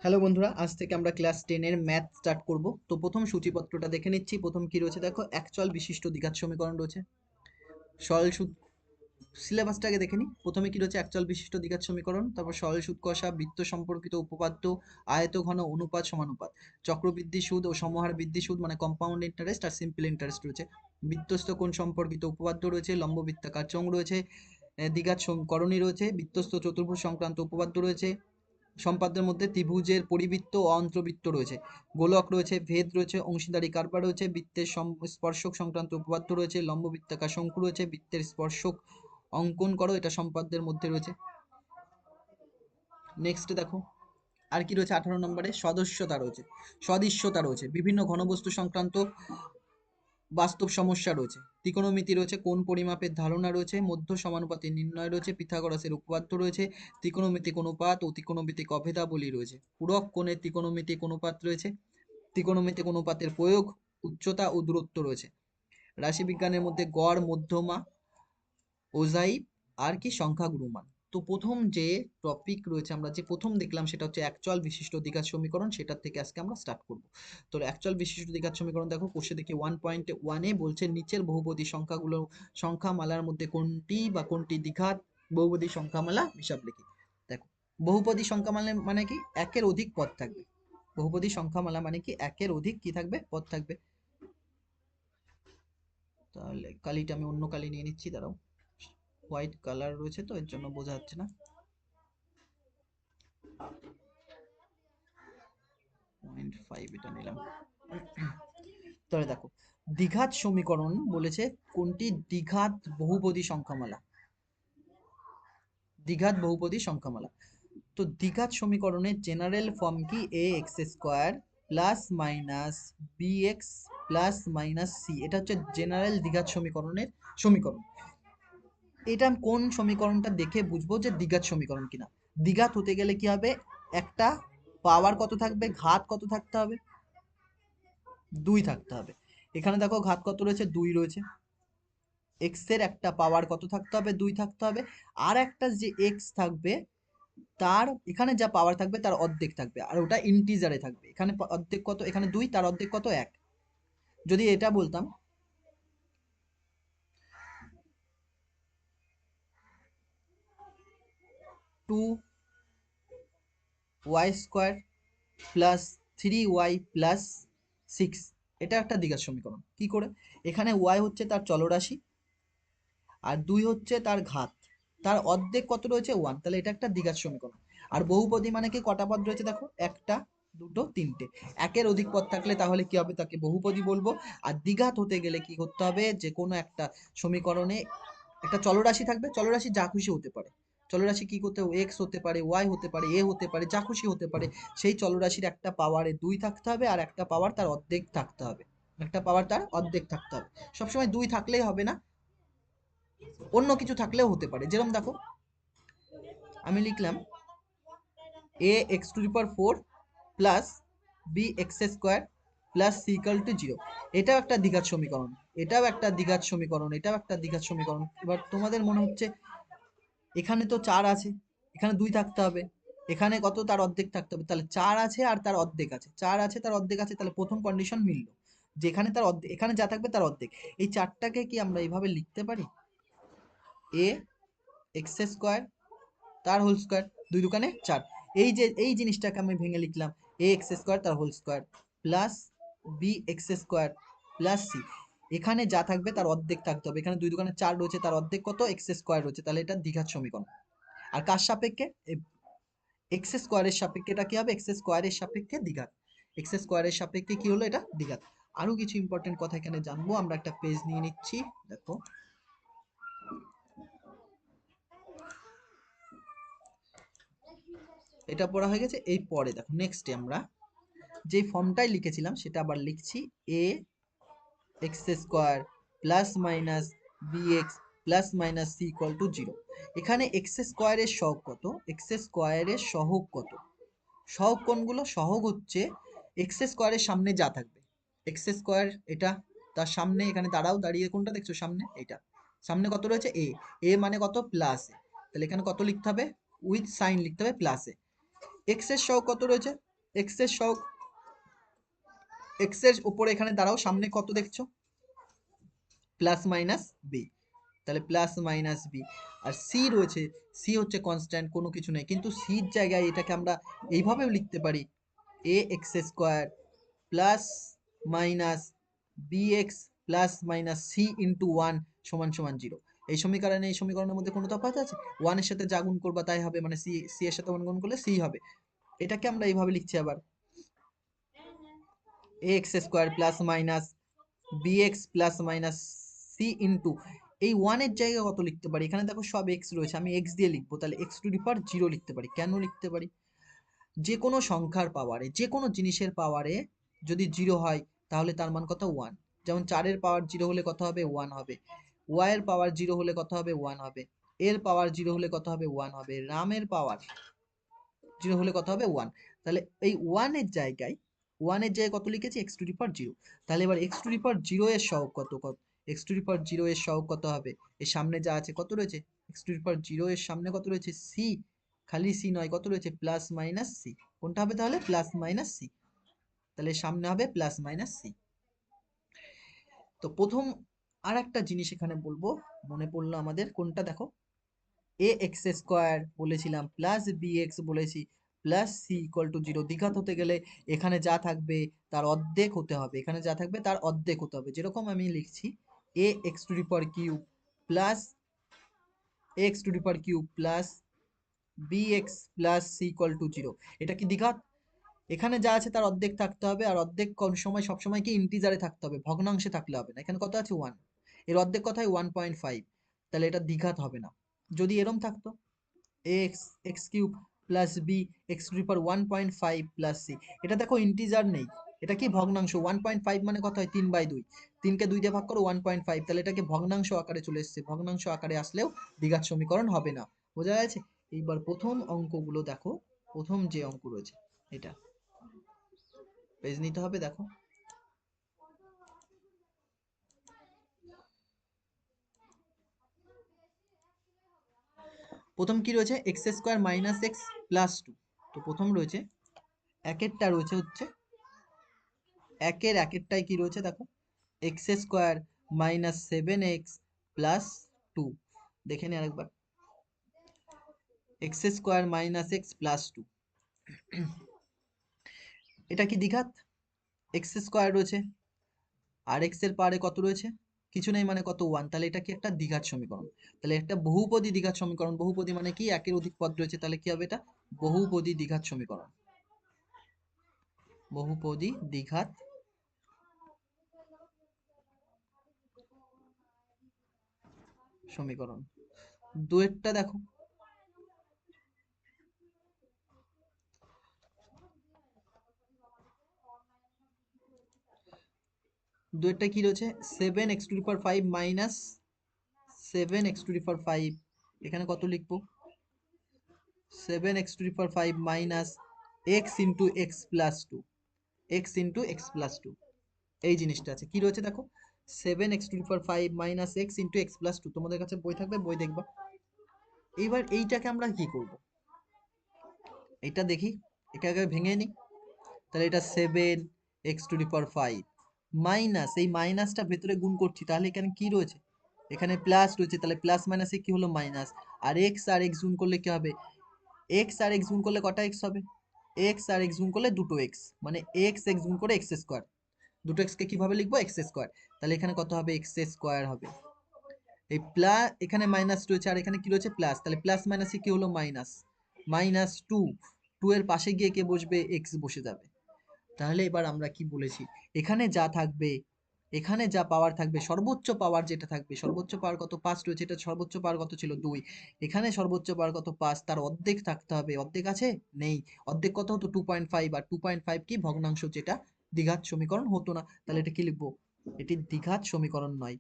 Hello বন্ধুরা, আজ থেকে আমরা ক্লাস 10 এর ম্যাথ স্টার্ট করব। তো প্রথম সূচিপত্রটা দেখে নিচ্ছি। প্রথম কি রয়েছে দেখো, একচল বিশিষ্ট দ্বিঘাত সমীকরণ রয়েছে। সরল সুদ সিলেবাসটাকে দেখে নিই। প্রথমে কি রয়েছে, একচল বিশিষ্ট দ্বিঘাত সমীকরণ, তারপর সরল সুদ কষা, বৃত্ত সম্পর্কিত উপপাদ্য, আয়ত ঘন, অনুপাত সমানুপাত, চক্রবৃদ্ধি সুদ ও সমহার বৃদ্ধি সুদ মানে কম্পাউন্ড ইন্টারেস্ট আর সিম্পল ইন্টারেস্ট রয়েছে। বৃত্তস্থ কোণ সম্পর্কিত উপপাদ্য রয়েছে, লম্ব বৃত্তাকার চোঙ রয়েছে, দ্বিঘাত সমীকরণই রয়েছে, বৃত্তস্থ চতুর্ভুজ সংক্রান্ত উপপাদ্য রয়েছে, সম্পাদ্যের মধ্যে ত্রিভুজের পরিবৃত্ত ও অন্তর্বৃত্ত রয়েছে, গোলক রয়েছে, ভেদ রয়েছে, অংশীদারি কারবার রয়েছে, বৃত্তের স্পর্শক সংক্রান্ত উপপাদ্য রয়েছে, লম্ব বৃত্তাকার শঙ্কু রয়েছে, বৃত্তের স্পর্শক অঙ্কন করো, এটা সম্পাদ্যের মধ্যে রয়েছে। নেক্সট দেখো, আর কি রয়েছে 18 নম্বরে, সদস্যতা রয়েছে, সদৃশ্যতা রয়েছে, বিভিন্ন ঘনবস্তু সংক্রান্ত বাস্তব সমস্যা রয়েছে, ত্রিকোণমিতি রয়েছে, কোণ পরিমাপের ধারণা রয়েছে, মধ্য সমানুপাতি নির্ণয় রয়েছে, পিথাগোরাসের উপপাদ্য রয়েছে, ত্রিকোণমিতিক অনুপাত ও ত্রিকোণমিতিক অভেদাবলী রয়েছে, পূরক কোণের ত্রিকোণমিতিক অনুপাত রয়েছে, ত্রিকোণমিতিক অনুপাতের প্রয়োগ, উচ্চতা ও দূরত্ব রয়েছে, রাশিবিজ্ঞানের মধ্যে গড়, মধ্যমা, ওজাইভ আর কি সংখ্যা গুরুমান। তো প্রথম যে টপিক রয়েছে, আমরা যে প্রথম দেখলাম সেটা হচ্ছে একচল বিশিষ্ট দ্বিঘাত সমীকরণ, সেটার থেকে আজকে আমরা স্টার্ট করব। তো একচল বিশিষ্ট দ্বিঘাত সমীকরণ দেখো, কোষে দেখি 1.1-এ বলছে নিচের বহুপদী সংখ্যাগুলো সংখ্যামালার মধ্যে কোনটি বা কোনটি দ্বিঘাত বহুপদী সংখ্যামালা হিসাব লিখি। দেখো, বহুপদী সংখ্যামালা মানে কি, একের অধিক পদ থাকবে। বহুপদী সংখ্যামালা মানে কি, একের অধিক কি থাকবে, পদ থাকবে। তাহলে কালিটা আমি অন্য কালি নিয়ে নিচ্ছি, দাঁড়াও, হোয়াইট কালার রয়েছে তো এর জন্য বোঝা যাচ্ছে না। 0.5 এটা নিলাম। তাহলে দেখো, দ্বিঘাত সমীকরণ বলেছে কোনটি দ্বিঘাত বহুপদী সংখ্যামালা, দ্বিঘাত বহুপদী সংখ্যামালা। তো দ্বিঘাত সমীকরণের জেনারেল ফর্ম কি, A x square plus minus B x plus minus C, এটা হচ্ছে জেনারেল দ্বিঘাত সমীকরণের সমীকরণ। এটা কোন সমীকরণটা দেখে বুঝবো যে দ্বিঘাত সমীকরণ কিনা। দ্বিঘাত হতে গেলে কি হবে, একটা পাওয়ার কত থাকবে, ঘাত কত থাকতে হবে, 2 থাকতে হবে। এখানে দেখো ঘাত কত রয়েছে, 2 রয়েছে। এক্স এর একটা পাওয়ার কত থাকতে হবে, 2 থাকতে হবে। আর একটা যে এক্স থাকবে, তার এখানে যা পাওয়ার থাকবে তার অর্ধেক থাকবে, আর ওটা ইন্টিজারে থাকবে। এখানে অর্ধেক কত, এখানে 2, তার অর্ধেক কত, 1। যদি এটা বলতাম 2y square plus 3y plus 6, এটা একটা দ্বিঘাত সমীকরণ। কি করে, এখানে y হচ্ছে তার চলরাশি, আর 2 হচ্ছে তার ঘাত, তার অর্ধেক কত রয়েছে, 1, তাহলে এটা একটা দ্বিঘাত সমীকরণ। আর বহুপদী মানে কি, কটা পদ রয়েছে দেখো, একটা, দুটো, তিনটে। একের অধিক পদ থাকলে তাহলে কি হবে, তাকে বহুপদী বলবো। আর দ্বিঘাত হতে গেলে কি করতে হবে, যে কোনো একটা সমীকরণে একটা চলরাশি থাকবে, চলরাশি যা খুশি হতে পারে। চলরাশি কি করতে হবে, এক্স হতে পারে, ওয়াই হতে পারে, এ হতে পারে, যা খুশি হতে পারে। সেই চলরাশির একটা পাওয়ারে 2 থাকতে হবে, আর একটা পাওয়ার তার অর্ধেক থাকতে হবে, একটা পাওয়ার তার অর্ধেক থাকতে হবে। সবসময় 2 থাকলেই হবে না, অন্য কিছু থাকলেও হতে পারে। যেরকম দেখো, আমি লিখলাম এ x to the power 4 plus B x square plus C equal to 0, এটাও একটা দ্বিঘাত সমীকরণ, এটাও একটা দ্বিঘাত সমীকরণ, এটাও একটা দ্বিঘাত সমীকরণ। এবার তোমাদের মনে হচ্ছে এখানে তো 4 আছে, এখানে 2 থাকতে হবে, এখানে কত, তার অর্ধেক থাকতে হবে। তাহলে 4 আছে আর তার অর্ধেক আছে, 4 আছে তার অর্ধেক আছে, তাহলে প্রথম কন্ডিশন মিললো, যে এখানে তার অর্ধেক, এখানে যা থাকবে তার অর্ধেক। এই 4টাকে কি আমরা এইভাবে লিখতে পারি, এ এক্স স্কোয়ার তার হোল স্কোয়ার, 2 দুকানে 4। এই যে এই জিনিসটাকে আমি ভেঙে লিখলাম, এ এক্স স্কোয়ার তার whole square plus B x square plus c, এখানে যা থাকবে তার অর্ধেক থাকতে হবে। এখানে 2 দুকানে 4 রয়েছে, তার অর্ধেক কত, এক্স স্কোয়ার রয়েছে, তাহলে এটা দ্বিঘাত সমীকরণ। আর কার সাপেক্ষে, এক্স স্কোয়ারের সাপেক্ষে এটা কি হবে, এক্স স্কোয়ারের সাপেক্ষে দ্বিঘাত। এক্স স্কোয়ারের সাপেক্ষে কি হলো, এটা দ্বিঘাত। আরো কিছু ইম্পর্টেন্ট কথা এখানে জানবো আমরা, একটা পেজ নিয়ে নিচ্ছি। দেখো, এটা পড়া হয়ে গেছে। এই পরে দেখো নেক্সটে আমরা যে ফর্মটাই লিখেছিলাম সেটা আবার লিখছি, A x square plus minus B x plus minus C equal to 0। এখানে এক্স স্কোয়ারের সহগ কত, এক্স স্কোয়ারের সহগ কত, সহগ কোনগুলো, সহগ হচ্ছে এক্স স্কোয়ারের সামনে যা থাকবে, এক্স স্কোয়ার এটা, তার সামনে এখানে দাঁড়াও, দাঁড়িয়ে কোনটা দেখছো সামনে, এটা সামনে কত রয়েছে, এ, এ মানে কত, প্লাস এ, তাহলে এখানে কত লিখতে হবে, উইথ সাইন লিখতে হবে, প্লাস এ। এক্স এর সহগ কত রয়েছে, এক্স এর সহগ, এক্স এর উপরে এখানে দাঁড়াও, সামনে কত দেখছো? প্লাস মাইনাস বি, তাহলে প্লাস মাইনাস বি। আর সি রয়েছে, সি হচ্ছে কনস্ট্যান্ট, কোনো কিছু নেই, কিন্তু সির জায়গায় এটাকে আমরা এইভাবেও লিখতে পারি, এ x square plus minus B x plus minus C into one সমান সমান জিরো। এই সমীকরণে এই সমীকরণের মধ্যে কোনো তফাৎ আছে? ওয়ানের সাথে যা গুণ করবা তাই হবে, মানে সি, সি এর সাথে ওয়ান গুণ করলে সি হবে। এটাকে আমরা এইভাবে লিখছি আবার, A x square plus minus B x plus minus C into, এই ওয়ানের জায়গায় কত লিখতে পারি? এখানে দেখো সব এক্স রয়েছে, আমি এক্স দিয়ে লিখবো, তাহলে x to the power zero লিখতে পারি। কেন লিখতে পারি? যে কোনো সংখ্যার পাওয়ারে, যে কোনো জিনিসের পাওয়ারে যদি জিরো হয় তাহলে তার মান কত? ওয়ান। যেমন 4-এর পাওয়ার জিরো হলে কত হবে? ওয়ান হবে। ওয়াই এর পাওয়ার জিরো হলে কত হবে? ওয়ান হবে। এর পাওয়ার জিরো হলে কত হবে? ওয়ান হবে। রামের পাওয়ার জিরো হলে কত হবে? ওয়ান। তাহলে এই ওয়ানের জায়গায়, ওয়ানের জায়গায় কত লিখেছি? X to the power zero. তাহলে এবার x to the power zero এর সহগ কত? কত x to the power zero এর সহগ কত হবে? এর সামনে যা আছে কত রয়েছে? X to the power zero এর সামনে কত রয়েছে? সি, খালি সি নয়, কত রয়েছে? Plus minus c. কোনটা হবে তাহলে? Plus minus c. তাহলে সামনে হবে প্লাস মাইনাস সি। তো প্রথম আর একটা জিনিস এখানে বলবো, মনে পড়লো আমাদের, কোনটা দেখো, এ এক্স স্কোয়ার বলেছিলাম প্লাস বি এক্স বলেছি plus C equal to zero. দ্বিঘাত হতে গেলে এখানে যা থাকবে তার অর্ধেক হতে হবে, এখানে যা থাকবে তার অর্ধেক হতে হবে। যেরকম আমি লিখছি A x to the power cube plus x to the power cube plus B x plus C equal to zero. এটা কি দ্বিঘাত? এখানে যা আছে তার অর্ধেক থাকতে হবে, আর অর্ধেক কোন সময়? সবসময় কি ইন্টিজারে থাকতে হবে, ভগ্নাংশে থাকলে হবে না। এখানে কত আছে? ওয়ান। এর অর্ধেক কথায় 1.5, তাহলে এটা দ্বিঘাত হবে না। যদি এরম থাকতো x x cube plus B x to the power 1.5 plus c, এটা দেখো ইন্টিজার নেই, এটা কি? ভগ্নাংশ। 1.5 মানে কত হয়? 3/2। 3কে 2 দিয়ে ভাগ করো, 1.5, তাহলে এটাকে ভগ্নাংশ আকারে চলে এসেছে। ভগ্নাংশ আকারে আসলেও দ্বিঘাত সমীকরণ হবে না। বোঝা গেছে? এইবার প্রথম অঙ্কগুলো দেখো, প্রথম যে অঙ্ক রয়েছে এটা পেজ নিতে হবে, দেখো প্রথম কি রয়েছে? X square minus x plus two. তো প্রথম রয়েছে একেরটা রয়েছে হচ্ছে, একেরটাই কি রয়েছে দেখো, x square minus 7x plus two. দেখে নি আরেকবার, x square minus x plus two. এটা কি দ্বিঘাত? এক্স স্কোয়ার রয়েছে আর এক্স এর পারে কত রয়েছে? কিছু নেই, মানে কত? ওয়ান। তাহলে এটা কি? একটা দ্বিঘাত সমীকরণ। তাহলে একটা বহুপদী দ্বিঘাত সমীকরণ। বহুপদী মানে কি? একের অধিক পদ রয়েছে, তাহলে কি হবে? এটা বহুপদী দ্বিঘাত সমীকরণ। বহুপদী দ্বিঘাত সমীকরণ। দুয়েরটা দেখো, দুয়েরটা কি রয়েছে? 7x⁵ minus 7x⁵। এখানে কত লিখবো? 7x⁵ minus x into x plus two, x into x plus two. এই জিনিসটা আছে, কি রয়েছে দেখো, 7x⁵ minus x into x plus two. তোমাদের কাছে বই থাকবে, বই দেখবা। এইবার এইটাকে আমরা কি করব? এটা দেখি, এটাকে ভেঙে নিই। তাহলে এটা 7x⁵ মাইনাস, এই মাইনাসটা ভেতরে গুণ করছি, তাহলে এখানে কি রয়েছে? এখানে প্লাস রয়েছে, তাহলে প্লাস মাইনাসে কি হলো? মাইনাস। আর এক্স গুণ করলে কি হবে? এক্স গুণ করলে কটা এক্স হবে? এক্স গুণ করলে দুটো এক্স, মানে এক্স গুণ করে এক্স স্কোয়ার। দুটো এক্স কে কিভাবে লিখবো? X square. তাহলে এখানে কত হবে? এক্স স্কোয়ার হবে। এই প্লাস, এখানে মাইনাস রয়েছে আর এখানে কি রয়েছে? প্লাস। তাহলে প্লাস মাইনাসে কি হলো? মাইনাস। মাইনাস টু, টু এর পাশে গিয়ে কে বসবে? এক্স বসে যাবে। তাহলে এবার আমরা কি বলেছি? এখানে যা থাকবে, এখানে যা পাওয়ার থাকবে, সর্বোচ্চ পাওয়ার যেটা থাকবে, সর্বোচ্চ পাওয়ার কত? 5 রয়েছে, এটা সর্বোচ্চ পাওয়ার কত ছিল? 2। এখানে সর্বোচ্চ পাওয়ার কত? 5, তার অর্ধেক থাকতে হবে। অর্ধেক আছে? নেই। অর্ধেক কত হতো? 2.5, আর 2.5 কি? ভগ্নাংশ, যেটা দ্বিঘাত সমীকরণ হতো না। তাহলে এটা কি লিখবো? এটি দ্বিঘাত সমীকরণ নয়,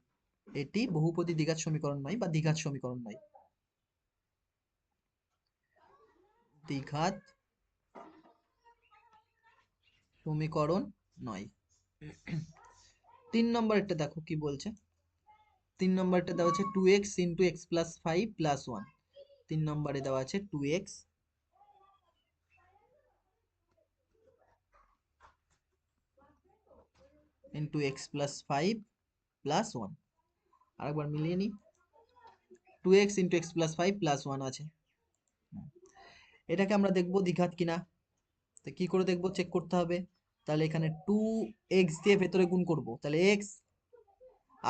এটি বহুপদী দ্বিঘাত সমীকরণ নয়, বা দ্বিঘাত সমীকরণ নয়, দ্বিঘাত সমীকরণ নয়। 3 নম্বরেরটা দেখো কি বলছে। 3 নম্বরটা দেওয়া আছে 2x into x plus 5 plus 1। 3 নম্বরে দেওয়া আছে 2x into x plus 5 plus 1। আরেকবার মিলিয়ে নিই, 2x into x plus 5 plus 1 আছে। এটাকে আমরা দেখবো দ্বিঘাত কিনা। তো কি করে দেখবো, চেক করতে হবে। তাহলে এখানে 2x দিয়ে ভেতরে গুণ করব, তাহলে x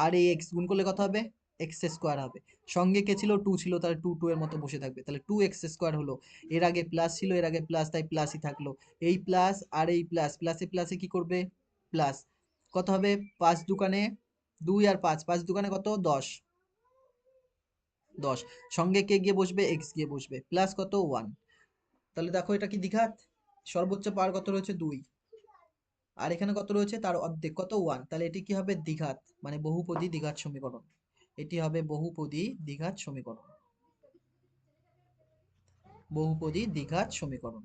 আর এই x গুণ করলে কত হবে, এক্স স্কোয়ার হবে। সঙ্গে কে ছিল, 2 ছিল, তাহলে 2 2 এর মতো বসে থাকবে, তাহলে 2x স্কোয়ার হলো। এর আগে প্লাস ছিল, এর আগে প্লাস, তাই প্লাসই থাকলো। এই প্লাস আর এই প্লাস, প্লাসে প্লাসে কি করবে, প্লাস। কত হবে, 5 দুকানে 2 আর 5, 5 দুকানে কত, 10, 10। সঙ্গে কে গিয়ে বসবে, x গিয়ে বসবে, প্লাস কত, 1। তাহলে দেখো এটা কি দ্বিঘাত, সর্বোচ্চ পাওয়ার কত রয়েছে, 2, আর এখানে কত রয়েছে, তার অর্ধেক কত, 1। তাহলে এটি কি হবে, দ্বিঘাত, মানে বহুপদী দ্বিঘাত সমীকরণ। এটি হবে বহুপদী দ্বিঘাত সমীকরণ, বহুপদী দ্বিঘাত সমীকরণ,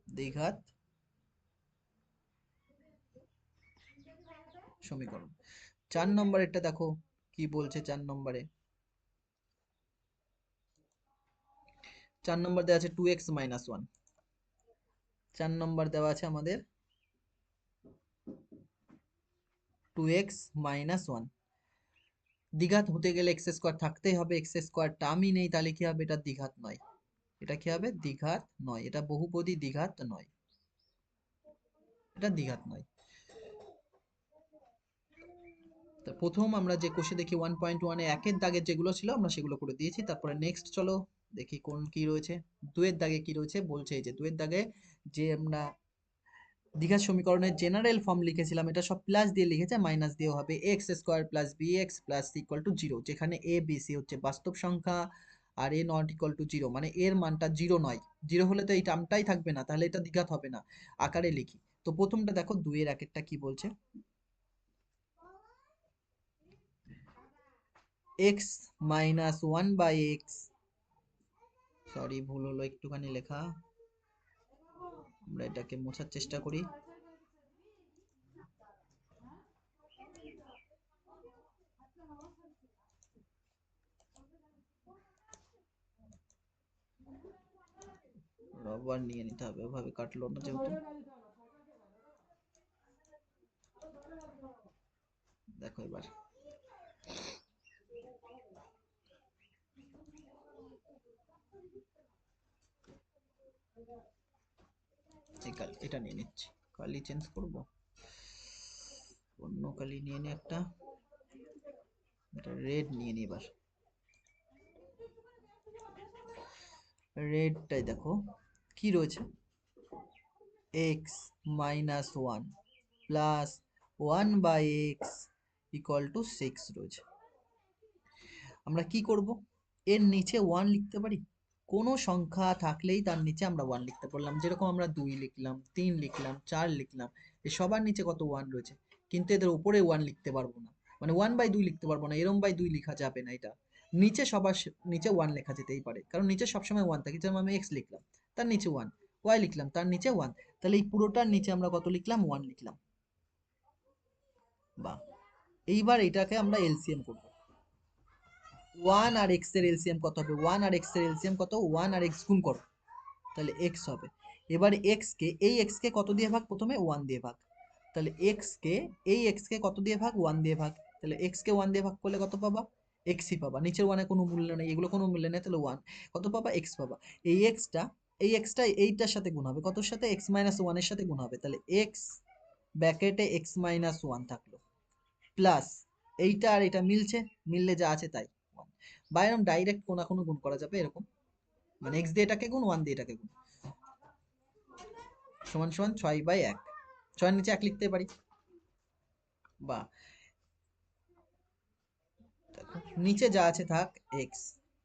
দ্বিঘাত সমীকরণ। 4 নম্বরেরটা দেখো কি বলছে। 4 নম্বরে, 4 নম্বর দেওয়া আছে 2x মাইনাস 1। 4 নম্বর দেওয়া আছে আমাদের 2x মাইনাস 1। দ্বিঘাত হতে গেলে এক্স স্কোয়ার থাকতেই হবে, এক্স স্কোয়ার টার্মই নেই, তাহলে কি হবে, এটা দ্বিঘাত নয়। এটা কি হবে, দ্বিঘাত নয়, এটা বহুপদী দ্বিঘাত নয়, এটা দ্বিঘাত নয়। তো প্রথম আমরা যে কোষে দেখি 1.1 এ একের দাগের যেগুলো ছিল আমরা সেগুলো করে দিয়েছি। তারপরে নেক্সট চলো দেখি কোন কি রয়েছে। দুয়ের দাগে কি রয়েছে বলছে, এই যে দুয়ের দাগে যে আমরা দ্বিঘাত সমীকরণের জেনারেল ফর্ম লিখেছিলাম, এটা সব প্লাস দিয়ে লিখেছে, মাইনাস দিয়েও হবে। X square plus B x plus equal to 0, যেখানে এ বি সি হচ্ছে বাস্তব সংখ্যা আর এ নট ইকুয়াল টু 0, মানে এর মানটা 0 নয়। 0 হলে তো এই টার্মটাই থাকবে না, তাহলে এটা দ্বিঘাত হবে না। আকারে লিখি, তো প্রথমটা দেখো দুইয়ের একেরটা কি বলছে, এক্স মাইনাস 1/x, সরি ভুল হলো একটুখানি লেখা, আমরা এটাকে মোছার চেষ্টা করি। রবার নিয়ে নিতে হবে, ওভাবে কাটলো না যেহেতু। দেখো এবার, এটা নিয়ে নিচ্ছি, কালি চেঞ্জ করব, অন্য কালি নিয়ে নি একটা, এটা রেড নিয়ে নি এবার। রেডটাই দেখো কি রয়েছে, x minus 1 plus 1/x equal to 6 রয়েছে। আমরা কি করব, এর নিচে 1 লিখতে পারি, কোনো সংখ্যা থাকলেই তার নিচে আমরা 1 লিখতে পারলাম। যেরকম আমরা 2 লিখলাম, 3 লিখলাম, 4 লিখলাম, এই সবার নিচে কত 1 রয়েছে, কিন্তু এদের উপরে 1 লিখতে পারবো না, মানে 1/2 লিখতে পারবো না, এরম বাই 2 লেখা যাবে না। এটা নিচে সবার নিচে 1 লেখা যেতেই পারে, কারণ নিচে সবসময় 1 থাকে। যেমন আমি x লিখলাম, তার নিচে 1, y লিখলাম, তার নিচে 1, তাহলে এই পুরোটার নিচে আমরা কত লিখলাম, 1 লিখলাম। বা এইবার এটাকে আমরা এলসিএম করব। 1 আর x এর এলসিএম কত হবে, 1 আর x এর এলসিএম কত, 1 আর x গুণ করো, তাহলে x হবে। এবার x কে, এই x কে কত দিয়ে ভাগ, প্রথমে 1 দিয়ে ভাগ, তাহলে x কে, এই x কে কত দিয়ে ভাগ, 1 দিয়ে ভাগ, তাহলে x কে 1 দিয়ে ভাগ করলে কত পাবা, x ই পাবা। নিচের 1 এর কোনো মূল্য নেই, এগুলো কোনো মূল্য নেই, তাহলে 1 কত পাবা, x পাবা। এই x টা, এই x টা এইটার সাথে গুণ হবে, কতর সাথে, x মাইনাস 1 এর সাথে গুণ হবে, তাহলে x ব্র্যাকেটে x মাইনাস 1 থাকলো, প্লাস এইটা আর এটা মিলছে, মিললে যা আছে তাই 1। বা এরকম ডাইরেক্ট কোনো গুণ করা যাবে এরকম, মানে x দিয়ে এটাকে গুণ, 1 দিয়ে এটাকে গুণ, সমান সমান 6/1, 6 এর নিচে 1 লিখতে পারি। বা দেখো নিচে যা আছে থাক, x,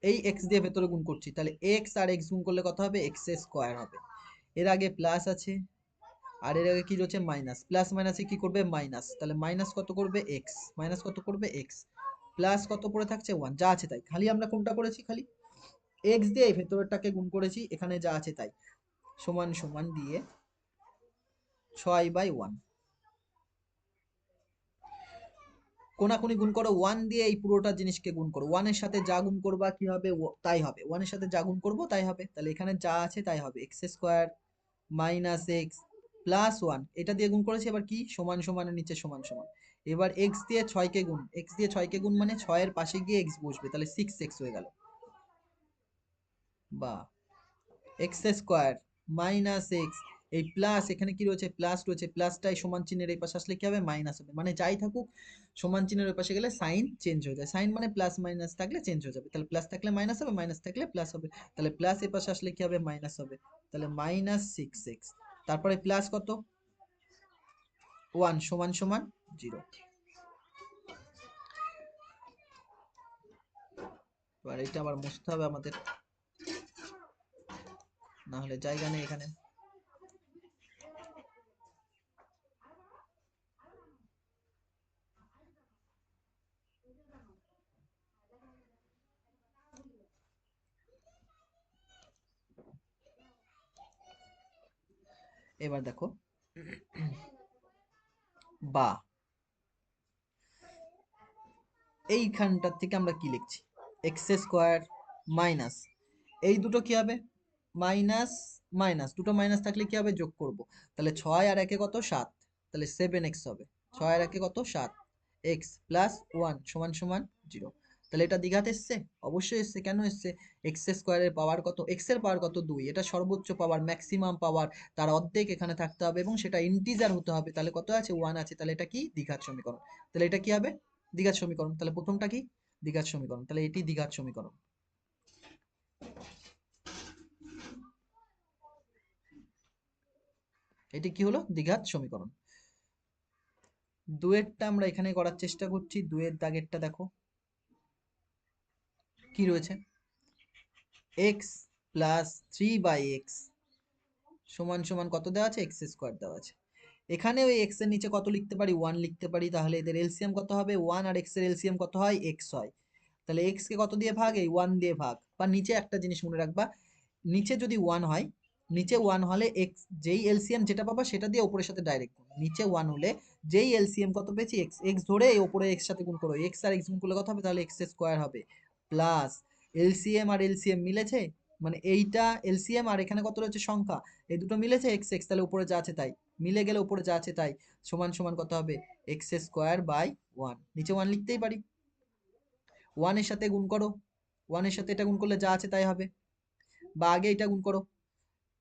এই x দিয়ে ভেতরে গুণ করছি, তাহলে x আর x গুণ করলে কত হবে, x স্কোয়ার হবে। এর আগে প্লাস আছে আর এর আগে কি রয়েছে, মাইনাস, প্লাস মাইনাসে কি করবে, মাইনাস, তাহলে মাইনাস কত করবে, x, মাইনাস কত করবে, x, প্লাস কত পড়ে থাকছে, 1, যা আছে তাই। খালি আমরা কোনটা করেছি, খালি x দিয়ে এই ভেতরেরটাকে গুণ করেছি, এখানে যা আছে তাই, সমান সমান দিয়ে 6/1। কোনাকুনি গুণ করো, 1 দিয়ে এই পুরোটা জিনিসকে গুণ করো, 1 এর সাথে যা গুণ করবা কি হবে, তাই হবে, 1 এর সাথে যা গুণ করবো তাই হবে, তাহলে এখানে যা আছে তাই হবে, x square minus x plus 1 এটা দিয়ে গুণ করেছি, এবার কি সমান সমানের নিচে সমান সমান। এবার এক্স দিয়ে 6 কে গুণ, এক্স দিয়ে 6 কে গুণ মানে 6 এর পাশে গিয়ে এক্স বসবে, তাহলে 6x হয়ে গেল। বা এক্স স্কোয়ার মাইনাস এক্স, এই প্লাস এখানে কি রয়েছে প্লাস রয়েছে, প্লাসটাই সমান চিহ্নের এই পাশে আসলে কি হবে মাইনাস হবে, মানে যাই থাকুক সমান চিহ্নের ওই পাশে গেলে সাইন চেঞ্জ হয়ে যায়, সাইন মানে প্লাস মাইনাস থাকলে চেঞ্জ হয়ে যাবে, তাহলে প্লাস থাকলে মাইনাস হবে, মাইনাস থাকলে প্লাস হবে, তাহলে প্লাস এই পাশে আসলে কি হবে মাইনাস হবে, তাহলে -6x, তারপরে প্লাস কত 1 সমান সমান 0। এবার এটা আবার মুছতে হবে আমাদের, না হলে জায়গা নেই এখানে। এবার দেখো বা এইখানটার থেকে আমরা কি লিখছি এক্স স্কোয়ার মাইনাস, এই দুটো কি হবে মাইনাস, মাইনাস দুটো মাইনাস থাকলে কি হবে যোগ করব, তাহলে 6 আর 1 কত 7, তাহলে 7x হবে, 6 আর 1 কত 7, এক্স প্লাস 1 সমান সমান 0। তাহলে এটা দ্বিঘাত এসছে, অবশ্যই এসছে, কেন এসছে এক্স স্কোয়ারের পাওয়ার কত, এক্স এর পাওয়ার কত 2, এটা সর্বোচ্চ পাওয়ার ম্যাক্সিমাম পাওয়ার, তার অর্ধেক এখানে থাকতে হবে এবং সেটা ইন্টিজার হতে হবে, তাহলে কত আছে 1 আছে, তাহলে এটা কি দ্বিঘাত সমীকরণ, তাহলে এটা কি হবে দ্বিঘাত সমীকরণ, তাহলে প্রথমটা কি দ্বিঘাত সমীকরণ, তাহলে এটি দ্বিঘাত সমীকরণ। এটি কি হলো দ্বিঘাত সমীকরণ। দুয়েরটা আমরা এখানে করার চেষ্টা করছি, দুয়ের দাগেরটা দেখো কি রয়েছে এক্স প্লাস 3/x সমান সমান কত দেওয়া আছে এক্স স্কোয়ার দেওয়া আছে, এখানে ওই এক্স এর নিচে কত লিখতে পারি 1 লিখতে পারি, তাহলে এদের এলসিএম কত হবে 1 আর এক্স এর এলসিএম কত হয় এক্স হয়, তাহলে এক্স কে কত দিয়ে ভাগ এই 1 দিয়ে ভাগ, বা নিচে একটা জিনিস মনে রাখবা নিচে যদি 1 হয়, নিচে 1 হলে এক্স যেই এলসিএম যেটা পাবা সেটা দিয়ে উপরের সাথে ডাইরেক্ট গুণ, নিচে 1 হলে যেই এলসিএম কত পেয়েছি এক্স, এক্স ধরে এই উপরে এক্স সাথে গুণ করো, এক্স আর এক্স গুণ করলে কত হবে তাহলে এক্স স্কোয়ার হবে, প্লাস এলসিএম আর এলসিএম মিলেছে, মানে এইটা এলসিএম আর এখানে কত রয়েছে সংখ্যা, এই দুটো মিলেছে এক্স এক্স, তাহলে উপরে যা আছে তাই মিলে গেলে উপরে যা আছে তাই সমান সমান কত হবে এক্স স্কোয়ার বাই 1, নিচে 1 লিখতেই পারি, 1 এর সাথে গুণ করো, 1 এর সাথে এটা গুণ করলে যা আছে তাই হবে, বা আগে এটা গুণ করো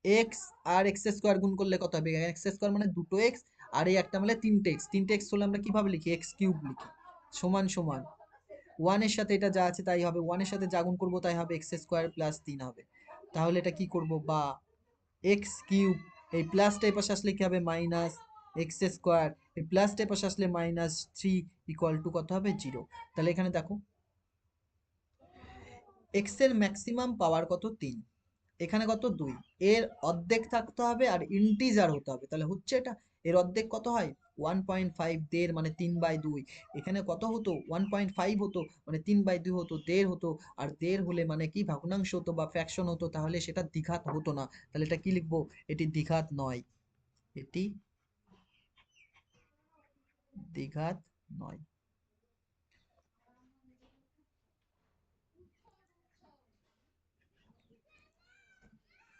এক্স আর এক্স স্কোয়ার গুণ করলে কত হবে, এক্স স্কোয়ার মানে দুটো এক্স আর এই একটা মানে তিনটে এক্স, তিনটে এক্স হলে আমরা কিভাবে লিখি এক্স কিউব লিখি, সমান সমান 1 এর সাথে এটা যা আছে তাই হবে, 1 এর সাথে যা গুণ করবো তাই হবে এক্স স্কোয়ার প্লাস 3 হবে, তাহলে এটা কি করব বা এক্স কিউব, এই প্লাসটা এই পাশে আসলে কি হবে মাইনাস এক্স স্কোয়ার, এই প্লাসটা এই পাশে আসলে -3 ইকুয়াল টু কত হবে 0, তাহলে এখানে দেখো এক্স এর ম্যাক্সিমাম পাওয়ার কত 3, এখানে কত 2, এর অর্ধেক থাকতে হবে আর ইন্টিজার হতে হবে, তাহলে হচ্ছে এটা এর অর্ধেক কত হয় 1.5, দেড় মানে 3/2, এখানে কত হতো 1.5 হতো মানে 3/2 হতো, দেড় হতো, আর দেড় হলে মানে কি ভগ্নাংশ হতো বা ফ্র্যাকশন হতো, তাহলে সেটা দ্বিঘাত হতো না, তাহলে এটা কি লিখবো এটি দ্বিঘাত নয়, এটি দ্বিঘাত নয়।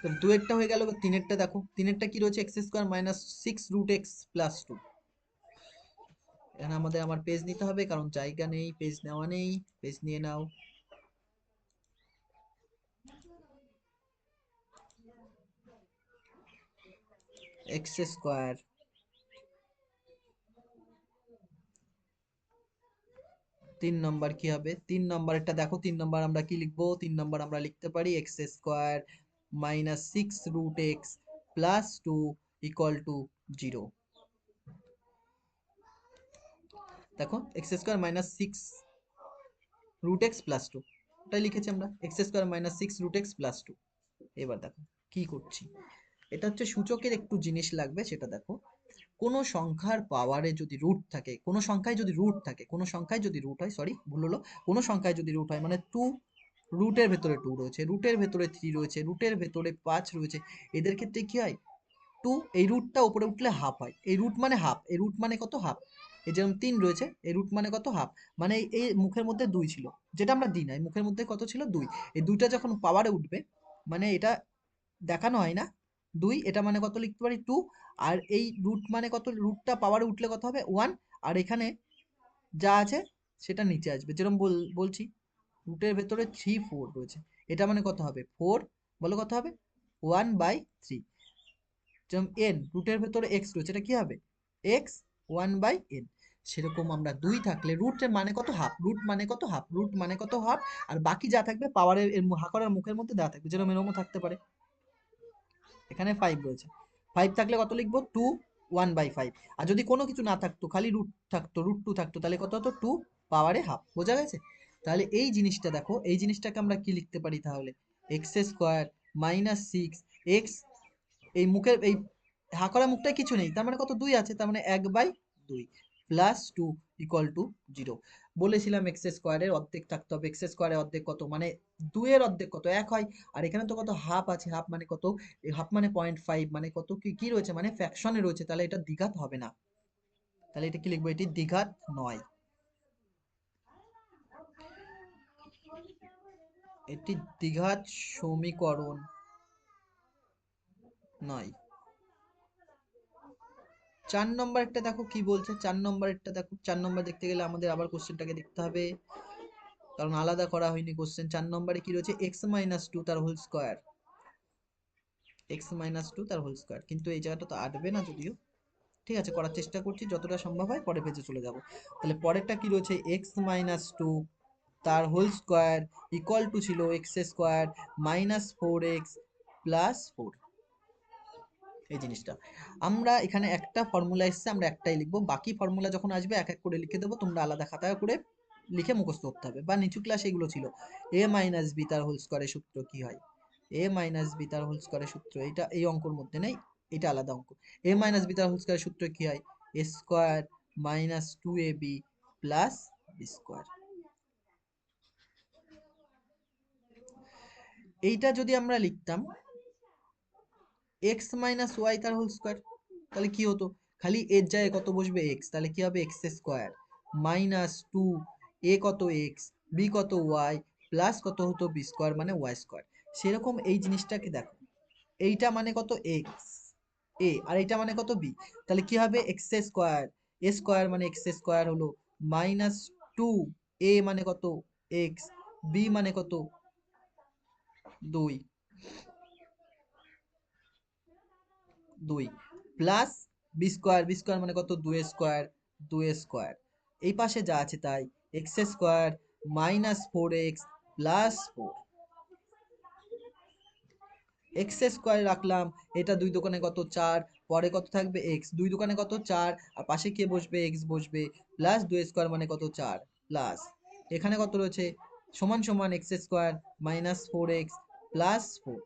তো দুয়েরটা হয়ে গেল, তিনেরটা দেখো তিনেরটা কি রয়েছে এক্স স্কোয়ার -6√x+2, এখানে আমাদের আমার পেজ নিতে হবে কারণ জায়গা নেই, পেজ নেওয়া নেই, পেজ নিয়ে নাও। এক্স স্কোয়ার 3 নম্বর কি হবে 3 নম্বরটা দেখো, 3 নম্বর আমরা কি লিখবো 3 নম্বর আমরা লিখতে পারি x square -6√x+2 equal to 0, দেখো এক্স স্কোয়ার -6√x+2 এটাই লিখেছি আমরা এক্স স্কোয়ার -6√x+2। এবার দেখো কি করছি, এটা হচ্ছে সূচকের একটু জিনিস লাগবে, সেটা দেখো কোনো সংখ্যার পাওয়ারে যদি রুট থাকে, কোনো সংখ্যায় যদি রুট থাকে, কোনো সংখ্যায় যদি রুট হয়, সরি ভুল হলো, কোনো সংখ্যায় যদি রুট হয় মানে 2, রুটের ভেতরে 2 রয়েছে, রুটের ভেতরে 3 রয়েছে, রুটের ভেতরে 5 রয়েছে, এদের ক্ষেত্রে কি হয় 2 এই রুটটা উপরে উঠলে হাফ হয়, এই রুট মানে হাফ, এই রুট মানে কত হাফ, এই যেরকম 3 রয়েছে এই রুট মানে কত হাফ, মানে এই মুখের মধ্যে 2 ছিল, যেটা আমরা দিই না, এই মুখের মধ্যে কত ছিল 2, এই দুইটা যখন পাওয়ারে উঠবে মানে এটা দেখানো হয় না, 2, এটা মানে কত লিখতে পারি 2, আর এই রুট মানে কত, রুটটা পাওয়ারে উঠলে কত হবে 1, আর এখানে যা আছে সেটা নিচে আসবে, যেরকম বলছি রুটের ভেতরে 3 4 রয়েছে, এটা মানে কত হবে 4, বলো কত হবে 1/3, যেরকম n রুটের ভেতরে x রয়েছে, এটা কি হবে x 1/n। সেরকম আমরা 2 থাকলে রুটের মানে কত হাফ, রুট মানে কত হাফ, রুট মানে কত হাফ, আর বাকি যা থাকবে পাওয়ারের হাকরের মুখের মধ্যে দেওয়া থাকবে, যেরকম এরকমও থাকতে পারে। এখানে 5 রয়েছে, 5 থাকলে কত লিখবো 2 1/5, আর যদি কোনো কিছু না থাকতো খালি রুট থাকতো, রুট 2 থাকতো, তাহলে কত হতো 2 পাওয়ারে হাফ। বোঝা গেছে? তাহলে এই জিনিসটা দেখো, এই জিনিসটাকে আমরা কি লিখতে পারি তাহলে, এক্স স্কোয়ার মাইনাস 6 এক্স, এই মুখের এই হাকরা মুখটায় কিছু নেই, তার মানে কত 2 আছে, তার মানে 1/2 প্লাস 2 ইকুয়াল টু 0। বলেছিলাম এক্স স্কোয়ারের অর্ধেক থাকতে হবে, এক্স স্কোয়ারের অর্ধেক কত, মানে 2 এর অর্ধেক কত 1 হয়, আর এখানে তো কত হাফ আছে, হাফ মানে কত, হাফ মানে 0.5, মানে কত কি কি রয়েছে, মানে ফ্র্যাকশনে রয়েছে, তাহলে এটা দ্বিঘাত হবে না, তাহলে এটা কি লিখবো, এটি দ্বিঘাত নয়, এটি দ্বিঘাত সমীকরণ নয়। 4 নম্বরটা দেখো কি বলছে, 4 নম্বরটা দেখো, 4 নম্বর দেখতে গেলে আমাদের আবার কোশ্চেনটাকে দেখতে হবে, কারণ আলাদা করা হয়নি কোশ্চেন। 4 নম্বরে কি রয়েছে, x মাইনাস 2 তার হোল স্কয়ার, x মাইনাস 2 তার হোল স্কয়ার, কিন্তু এই জায়গাটা তো আসবে না যদিও, ঠিক আছে করার চেষ্টা করছি যতটা সম্ভব হয়, পরে পেজে চলে যাব। তাহলে পরেরটা কি রয়েছে, x মাইনাস 2 তার হোল স্কয়ার ইকুয়াল টু ছিল x square minus 4x plus 4। এই জিনিসটা আমরা এখানে একটা ফর্মুলা এসছে, আমরা একটাই লিখবো, বাকি ফর্মুলা যখন আসবে এক এক করে লিখে দেবো, তোমরা আলাদা খাতায় করে লিখে মুখস্থ করতে হবে, বা নিচু ক্লাসে এগুলো ছিল। এ মাইনাস বি তার হোল স্কয়ারের সূত্র কি হয়, এ মাইনাস বি তার হোল স্কয়ারের সূত্র, এটা এই অঙ্কর মধ্যে নেই, এটা আলাদা অঙ্ক। এ মাইনাস বি তার হোল স্কয়ারের সূত্র কি হয়, A square minus 2ab plus B square. এইটা যদি আমরা লিখতাম x মাইনাস ওয়াই তার হোল স্কয়ার, তাহলে কি হতো, খালি এর জায়গায় কত বসবে x, তাহলে কি হবে এক্স স্কোয়ার মাইনাস 2, এ কত এক্স, বি কত ওয়াই, প্লাস কত হতো বি স্কোয়ার মানে ওয়াই স্কোয়ার। সেরকম এই জিনিসটাকে দেখো, এইটা মানে কত এক্স এ, আর এইটা মানে কত বি, তাহলে কি হবে এক্স স্কোয়ার, এ স্কোয়ার মানে এক্স স্কোয়ার হলো মাইনাস 2, এ মানে কত এক্স, বি মানে কত 2, 2 plus b square, b square মানে কত 2 স্কোয়ার, 2 স্কোয়ার, এই পাশে যা আছে তাই, x square minus 4x plus 4, x square রাখলাম, এটা 2 দোকানে কত 4, পরে কত থাকবে এক্স, 2 দোকানে কত 4, আর পাশে কে বসবে এক্স বসবে, প্লাস 2 স্কোয়ার মানে কত 4, প্লাস এখানে কত রয়েছে সমান সমান x square minus 4x plus 4।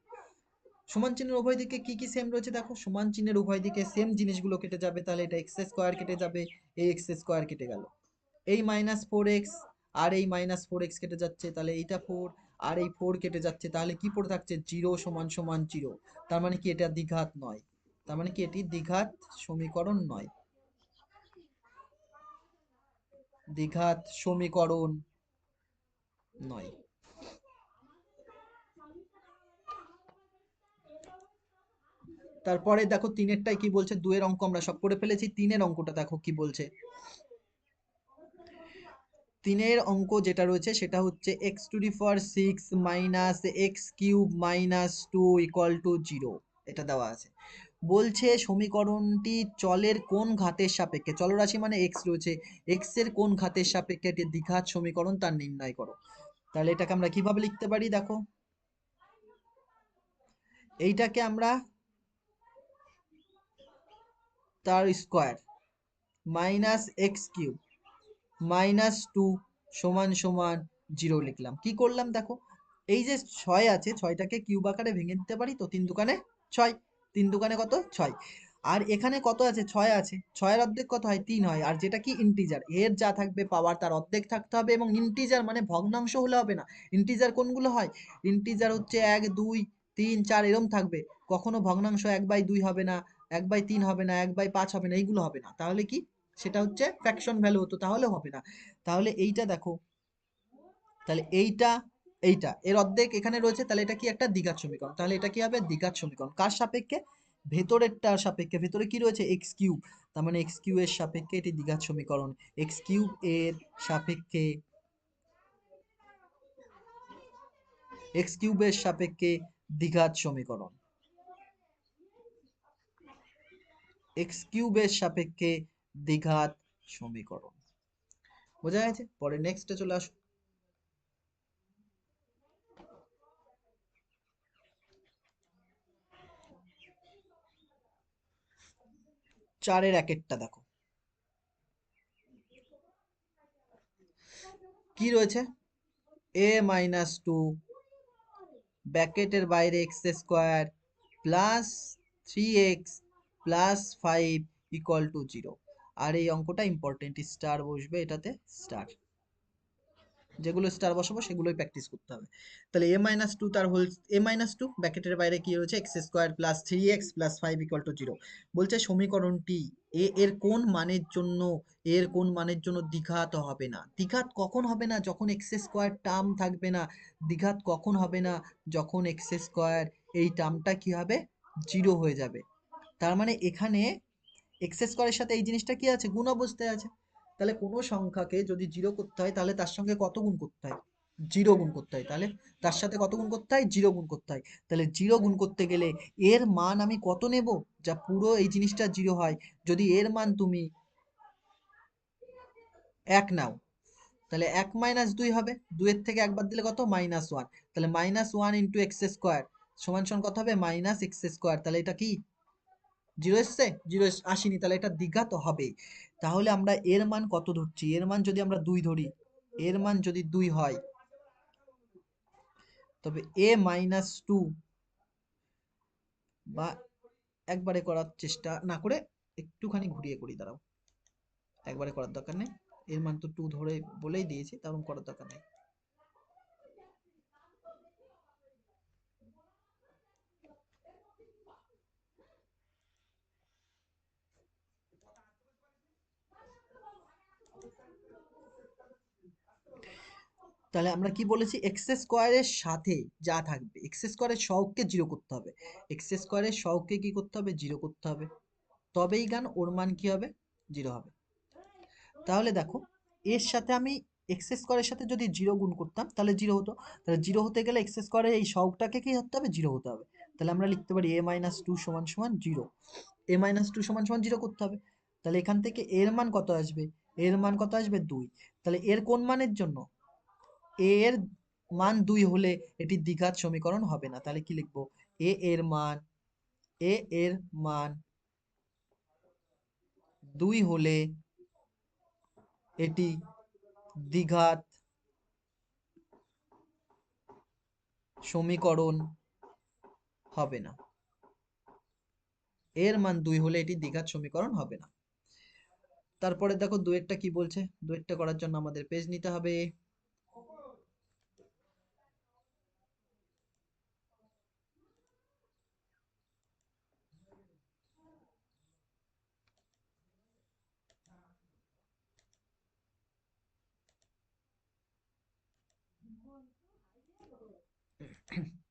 সমান চিহ্নের উভয় দিকে কি কি সেম রয়েছে দেখো, সমান চিহ্নের উভয় দিকে সেম জিনিসগুলো কেটে যাবে, তাহলে এটা এক্স স্কোয়ার কেটে যাবে, এই এক্স স্কোয়ার কেটে গেল, এই মাইনাস 4x আর এই মাইনাস 4x কেটে যাচ্ছে, তাহলে এইটা 4 আর এই 4 কেটে যাচ্ছে, তাহলে কি পড়ে থাকছে 0 সমান সমান 0, তার মানে কি এটা দ্বিঘাত নয়, তার মানে কি এটি দ্বিঘাত সমীকরণ নয়, দ্বিঘাত সমীকরণ নয়। তারপরে দেখো তিনেরটাই কি বলছে, 2 এর অঙ্ক আমরা সব করে ফেলেছি, 3 এর অঙ্কটা দেখো কি বলছে। 3 এর অঙ্ক যেটা রয়েছে সেটা হচ্ছে x to the power 6 minus x cube minus 2 equal to 0, এটা দেওয়া আছে। বলছে সমীকরণটি চলের কোন ঘাতের সাপেক্ষে, চলরাশি মানে এক্স রয়েছে, এক্স এর কোন ঘাতের সাপেক্ষে এটি দ্বিঘাত সমীকরণ তার নির্ণয় করো। তাহলে এটাকে আমরা কিভাবে লিখতে পারি দেখো, এইটাকে আমরা তার square minus x cube minus 2 সমান সমান 0 লিখলাম। কি করলাম দেখো, এই যে 6 আছে, 6টাকে কিউব আকারে ভেঙে দিতে পারি তো, 3 দুকানে 6, 3 দুকানে কত 6, আর এখানে কত আছে 6 আছে, 6 এর অর্ধেক কত হয় 3 হয়, আর যেটা কি ইন্টিজার, এর যা থাকবে পাওয়ার তার অর্ধেক থাকতে হবে, এবং ইন্টিজার মানে ভগ্নাংশ হলে হবে না। ইন্টিজার কোনগুলো হয়, ইন্টিজার হচ্ছে 1 2 3 4 এরম থাকবে, কখনো ভগ্নাংশ 1/2 হবে না, 1/3 হবে না, 1/5 হবে না, এইগুলো হবে না, তাহলে কি সেটা হচ্ছে ফ্র্যাকশন ভ্যালু হতো, তাহলে হবে না। তাহলে এইটা দেখো, তাহলে এইটা এইটা এর অর্ধেক এখানে রয়েছে, তাহলে এটা কি একটা দ্বিঘাত সমীকরণ। তাহলে এটা কি হবে? দ্বিঘাত সমীকরণ। কার সাপেক্ষে? ভেতরেরটার সাপেক্ষে। ভেতরে কি রয়েছে? X cube. তার মানে এক্স কিউব এর সাপেক্ষে এটি দ্বিঘাত সমীকরণ। এক্স কিউব এর সাপেক্ষে, এক্স কিউবের সাপেক্ষে দ্বিঘাত সমীকরণ। এক্স কিউবের সাপেক্ষে দ্বিঘাত সমীকরণ। বোঝা গেছে? পরে নেক্সটে চলে আসো। 4-এর একেরটা দেখো কি রয়েছে? a মাইনাস টু ব্র্যাকেটের বাইরে x square plus 3x plus 5 equal to 0। আর এই অঙ্কটা ইম্পর্টেন্ট, স্টার বসবে এটাতে, স্টার। যেগুলো স্টার বসাবো সেগুলোই প্র্যাকটিস করতে হবে। তাহলে a মাইনাস টু তার হোল, a মাইনাস টু ব্র্যাকেটের বাইরে কি রয়েছে? X square plus 3x plus 5 equal to 0। বলছে সমীকরণটি এ এর কোন মানের জন্য, এর কোন মানের জন্য দ্বিঘাত হবে না। দ্বিঘাত কখন হবে না? যখন এক্স স্কোয়ার টার্ম থাকবে না। দ্বিঘাত কখন হবে না? যখন এক্স স্কোয়ার এই টার্মটা কি হবে? 0 হয়ে যাবে। তার মানে এখানে এক্স স্কোয়ারের সাথে এই জিনিসটা কি আছে? গুণ অবস্থায় আছে। তাহলে কোনো সংখ্যাকে যদি 0 করতে হয় তাহলে তার সঙ্গে কত গুণ করতে হয়? 0 গুণ করতে হয়। তাহলে তার সাথে কত গুণ করতে হয়? 0 গুণ করতে হয়। তাহলে 0 গুণ করতে গেলে এর মান আমি কত নেব? যা পুরো এই জিনিসটা 0 হয়। যদি এর মান তুমি 1 নাও, তাহলে 1 মাইনাস 2 হবে। 2 এর থেকে একবার দিলে কত? -1। তাহলে -1 ইন্টু এক্স স্কোয়ার সমান সমান কত হবে? Minus x square. তাহলে এটা কি 0 এসছে? 0 আসেনি, তাহলে এটা দ্বিঘাত হবে। তাহলে আমরা এর মান কত ধরছি? এর মান যদি আমরা 2 ধরি, এর মান যদি 2 হয়, তবে a মাইনাস টু, বা একবারে করার চেষ্টা না করে একটুখানি ঘুরিয়ে করি, দাঁড়াও। একবারে করার দরকার নেই, এর মান তো 2 ধরে বলেই দিয়েছি, তেমন করার দরকার নেই। তাহলে আমরা কি বলেছি? এক্স স্কোয়ারের সাথে যা থাকবে, এক্স স্কোয়ারের সহগকে 0 করতে হবে। এক্স স্কোয়ারের সহগকে কি করতে হবে? 0 করতে হবে। তবেই গান ওর মান কি হবে? 0 হবে। তাহলে দেখো, এর সাথে আমি এক্স স্কোয়ারের সাথে যদি 0 গুণ করতাম তাহলে 0 হতো। তাহলে 0 হতে গেলে এক্স স্কোয়ারের এই সহগটাকে কি হতে হবে? 0 হতে হবে। তাহলে আমরা লিখতে পারি a মাইনাস টু সমান সমান 0। a মাইনাস টু সমান সমান 0 করতে হবে। তাহলে এখান থেকে এর মান কত আসবে? এর মান কত আসবে? 2। তাহলে এর কোন মানের জন্য? এর মান 2 হলে এটি দ্বিঘাত সমীকরণ হবে না। তাহলে কি লিখবো? এ এর মান, এ এর মান 2 হলে এটি দ্বিঘাত সমীকরণ হবে না। এর মান 2 হলে এটি দ্বিঘাত সমীকরণ হবে না। তারপরে দেখো দুয়েরটা কি বলছে। দুয়েরটা করার জন্য আমাদের পেজ নিতে হবে।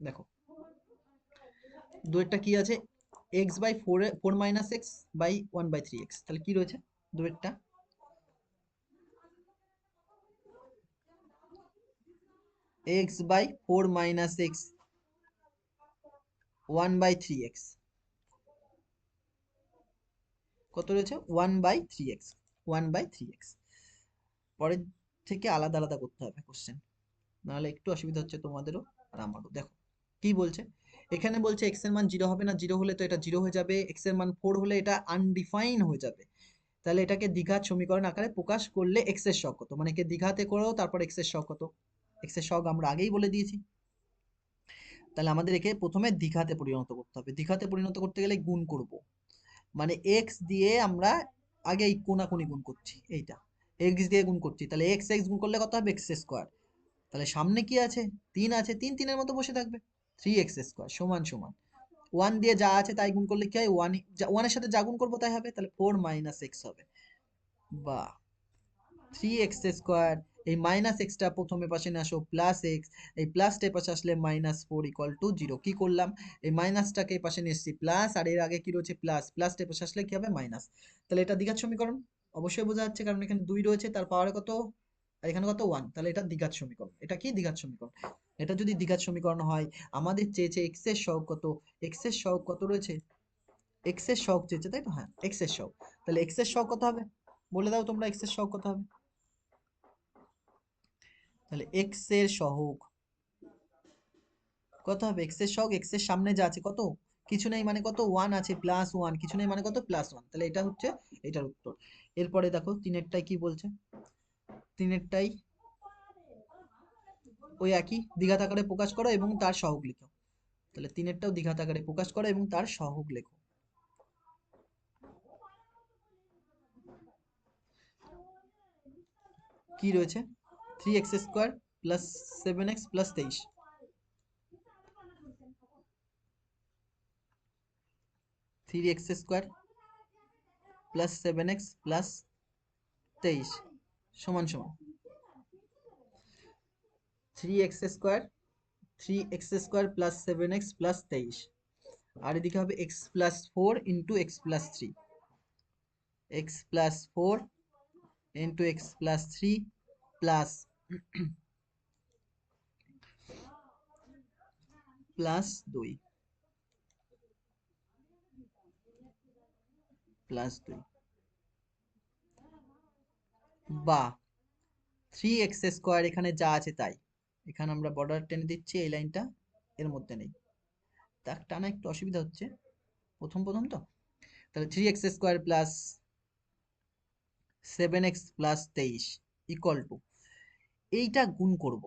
দেখো দুয়েরটা কি আছে? X by four minus x by 1/3x। তাহলে কি রয়েছে দুয়েরটা? এক্স বাই 4 - x 1/3x কত রয়েছে? 1/3x, 1/3x। পরের থেকে আলাদা আলাদা করতে হবে কোশ্চেন, নাহলে একটু অসুবিধা হচ্ছে তোমাদেরও আর আমারও। দেখো কি বলছে এখানে। বলছে এক্স এর মান 0 হবে না। 0 হলে তো এটা 0 হয়ে যাবে। এক্স এর মান 4 হলে এটা আনডিফাইন হয়ে যাবে। তাহলে এটাকে দ্বিঘাত সমীকরণ আকারে প্রকাশ করলে এক্স এর সহগ কত? মানে কে দ্বিঘাতে করেও তারপর এক্স এর সহগ কত? এক্স এর সহগ আমরা আগেই বলে দিয়েছি। তাহলে আমাদের একে প্রথমে দ্বিঘাতে পরিণত করতে হবে। দ্বিঘাতে পরিণত করতে গেলে গুণ করব, মানে এক্স দিয়ে আমরা আগে এই কোনাকুনি গুণ করছি, এইটা এক্স দিয়ে গুণ করছি। তাহলে এক্স এক্স গুণ করলে কত হবে? X square. তাহলে সামনে কি আছে? 3 আছে, 3 3 এর মতো বসে থাকবে। 3x স্কোয়ার সমান সমান 1 দিয়ে যা আছে তাই গুণ করলে কি হয়? 1, 1 এর সাথে যা গুণ করবো তাই হবে। তাহলে 4 - x হবে, বা 3x স্কোয়ার এই মাইনাস এক্সটা প্রথমে পাশে নিয়ে আসো প্লাস এক্স, এই প্লাসটা পাশে আসলে -4 = 0। কি করলাম, এই মাইনাসটাকে পাশে নিয়ে এসেছি প্লাস, আর এর আগে কি রয়েছে প্লাস, প্লাসটা পাশে আসলে কি হবে মাইনাস। তাহলে এটা দ্বিঘাত সমীকরণ অবশ্যই বোঝা যাচ্ছে, কারণ এখানে 2 রয়েছে, তার পাওয়ারে কত, আর এখানে কত 1, তাহলে এটা দ্বিঘাত সমীকরণ। এটা কি দ্বিঘাত সমীকরণ? এটা যদি দ্বিঘাত সমীকরণ হয়, আমাদের চেয়েছে এক্স এর সহগ কত, এক্স এর সহগ কত রয়েছে, এক্স এর সহগ চেয়েছে তাই তো, হ্যাঁ এক্স এর সহগ। তাহলে এক্স এর সহগ কত হবে, বলে দাও তোমরা এক্স এর সহগ কত হবে। তাহলে এক্স এর সহগ কত হবে, এক্স এর সহগ এক্স এর সামনে যা আছে কত, কিছু নেই মানে কত 1 আছে, +1, কিছু নেই মানে কত +1, তাহলে এটা হচ্ছে এটার উত্তর। এরপরে দেখো তিনেরটাই কি বলছে, তিনেরটাই ওই একই, দ্বিঘাত আকারে প্রকাশ করো এবং তার সহগ লিখো। তাহলে তিনেরটাও দ্বিঘাত আকারে প্রকাশ করো এবং তার সহগ লেখো। কি রয়েছে, 3x² + 7x + 23, 3x² + 7x + 23 সমান সমান 3x² 3x² + 7x + 23, আর এদিকে হবে x + 4 × x + 3, x + 4 × x + 3 plus +2 +2 বা 3x² এখানে যা আছে তাই, এখানে আমরা বর্ডার টেনে দিচ্ছি, এই লাইনটা এর মধ্যে নেই, তার টানা একটু অসুবিধা হচ্ছে প্রথম প্রথম তো। তাহলে 3x² + 7x + 23 = এইটা গুণ করব,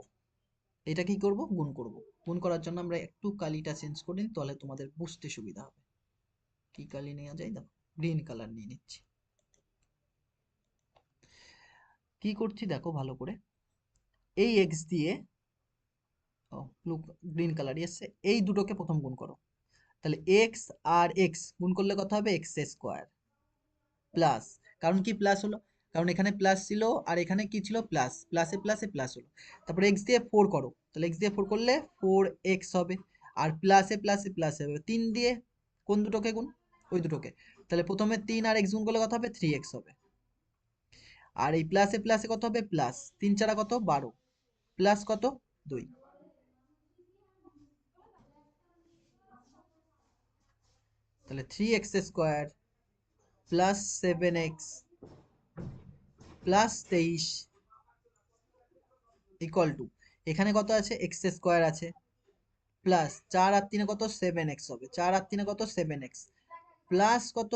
এটা কি করব, গুণ করব। গুণ করার জন্য আমরা একটু কালিটা চেঞ্জ করে নিই, তাহলে তোমাদের বুঝতে সুবিধা হবে। কি কালি নেওয়া যায়, দেখো গ্রিন কালার নিয়ে নিচ্ছি। কি করছি দেখো ভালো করে, এই এক্স দিয়ে, ও ব্লু গ্রিন কালারই এসছে, এই দুটোকে প্রথম গুণ করো। তাহলে এক্স আর এক্স গুণ করলে কত হবে, x² প্লাস, কারণ কি প্লাস হলো, কারণ এখানে প্লাস ছিল আর এখানে কি ছিল প্লাস, প্লাসে প্লাসে প্লাস হলো। তারপরে এক্স দিয়ে 4 করো, তাহলে এক্স দিয়ে 4 করলে 4x হবে, আর প্লাসে প্লাসে প্লাস হবে, 3 দিয়ে কোন দুটোকে গুণ, ওই দুটোকে। তাহলে প্রথমে 3 আর x গুণ করলে কত হবে, 3x হবে, আর এই প্লাসে প্লাসে কত হবে প্লাস, 3 4 কত 12, প্লাস কত 2, তাহলে 3x² + 7x + 23 = এখানে কত আছে, x² আছে, প্লাস 4 আর 3 কত 7x হবে, 4 আর 3 কত 7x, প্লাস কত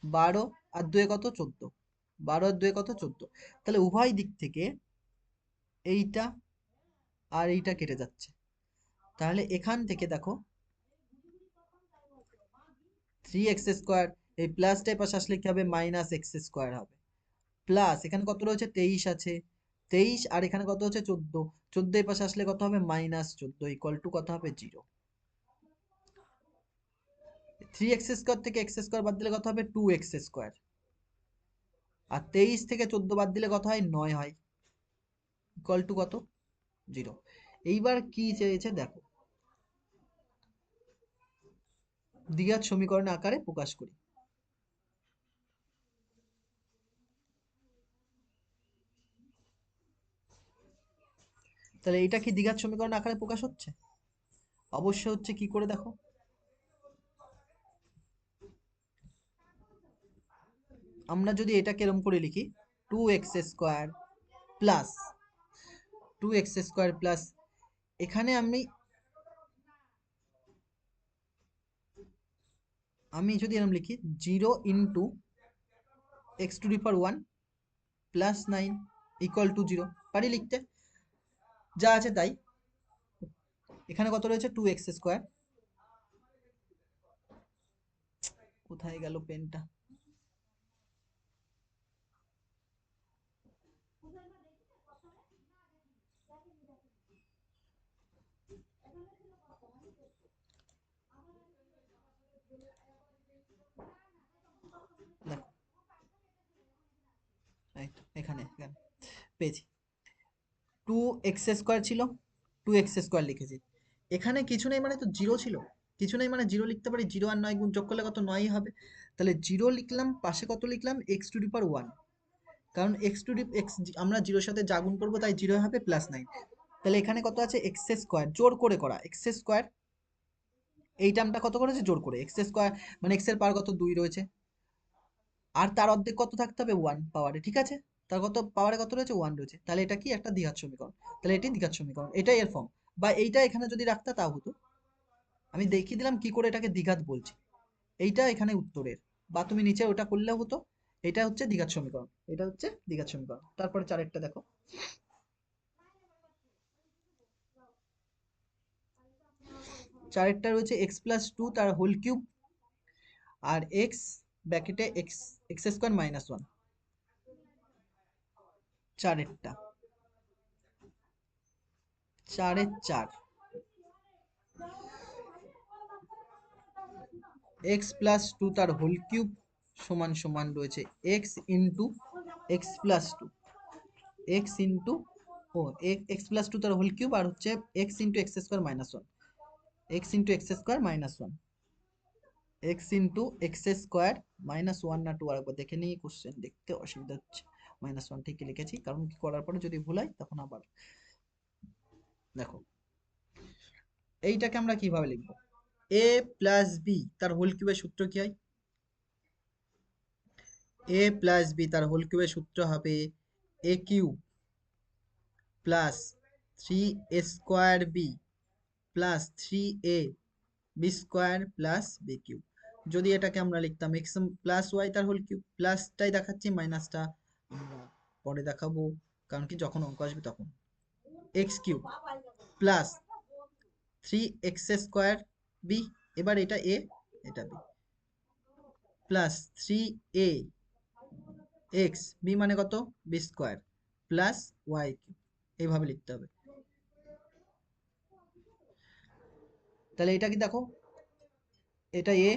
12 আর 2 কত 14, 12 আর 2 কত 14। তাহলে উভয় দিক থেকে এইটা আর এইটা কেটে যাচ্ছে, তাহলে এখান থেকে দেখো 3x² এই প্লাসটাই পাশে আসলে কি হবে, -x² হবে, প্লাস এখানে কত রয়েছে 23 আছে, 23 আর এখানে কত হচ্ছে 14, 14 এর পাশে আসলে কত হবে -14 = কত হবে 0। 3x² থেকে x² বাদ দিলে কত হবে 2x², আর 23 থেকে 14 বাদ দিলে কত হয় 9 হয়, কত 0। এইবার কি চেয়েছে দেখো, দ্বিঘাত সমীকরণ আকারে প্রকাশ করি। তাহলে এটা কি দ্বিঘাত সমীকরণ আকারে প্রকাশ হচ্ছে, অবশ্যই হচ্ছে। কি করে দেখো, আমরা যদি এটাকে এরকম করে লিখি 2x² প্লাস 2x² প্লাস, এখানে আমি আমি যদি এরকম লিখি 0 × x⁴ + 9 = 0, পারি লিখতে, যা আছে তাই। এখানে কত রয়েছে 2x², কোথায় গেল পেনটা, দেখো এই তো, এখানে এখানে পেয়েছি। 2x² ছিল, 2x² লিখেছি। এখানে কিছু নেই মানে তো জিরো ছিল, কিছু নেই মানে জিরো লিখতে পারি। 0 আর 9 গুণ যোগ করলে কত? 9ই হবে। তাহলে 0 লিখলাম, পাশে কত লিখলাম? x⁴ কারণ এক্স আমরা জিরোর সাথে যা গুণ করবো তাই 0 হবে, +9। তাহলে এখানে কত আছে? x², জোর করে করা x²। এই টার্মটা কত করেছে? জোর করে x², মানে x এর পাওয়ার কত? 2 রয়েছে। আর তার অর্ধেক কত থাকতে হবে? 1 পাওয়ারে, ঠিক আছে? তার কত পাওয়ারে কত রয়েছে? 1 রয়েছে। তাহলে এটা কি? একটা দ্বিঘাত সমীকরণ। তাহলে এটি দ্বিঘাত সমীকরণ, এটাই এর ফর্ম। বা এইটা এখানে যদি রাখতা তাও হতো। আমি দেখিয়ে দিলাম কি করে এটাকে দ্বিঘাত বলছি। এইটা এখানে উত্তরের, বা তুমি নিচে ওটা করলেও হতো। এটা হচ্ছে দ্বিঘাত সমীকরণ, এটা হচ্ছে দ্বিঘাত সমীকরণ। তারপরে চারেরটা দেখো। চারেরটা রয়েছে x+2 তার হোল কিউব আর x ব্র্যাকেটে x² -1। চারেরটা, 4 x+2 তার হোল কিউব সমান সমান রয়েছে x into x+2, x into x+2 তার হোল কিউব, আর হচ্ছে x into x² -1, x into x² -1, x into x² -1 না 2 আরেকবার দেখে নিই, কোশ্চেন দেখতে অসুবিধা হচ্ছে। -1 ঠিকই লিখেছি, কারণ কি করার পরে যদি ভুল হয় তখন আবার দেখো। এইটাকে আমরা কিভাবে লিখবো? a প্লাস বি তার হোল কিউবের সূত্র কি হয়? a প্লাস বি তার হোল কিউবের সূত্র হবে a cube plus 3a² plus 3a b square plus b cube. যদি এটাকে আমরা লিখতাম এক্স প্লাস ওয়াই তার হোল কিউব, প্লাসটাই দেখাচ্ছি, মাইনাসটা আমরা পরে দেখাবো, কারণ কি যখন অঙ্ক আসবে তখন। X cube plus 3x² B, এবার এটা এ এটা B, plus 3a x b মানে কত? B square plus y cube, এইভাবে লিখতে হবে। তাহলে এটা কি দেখো, এটা এ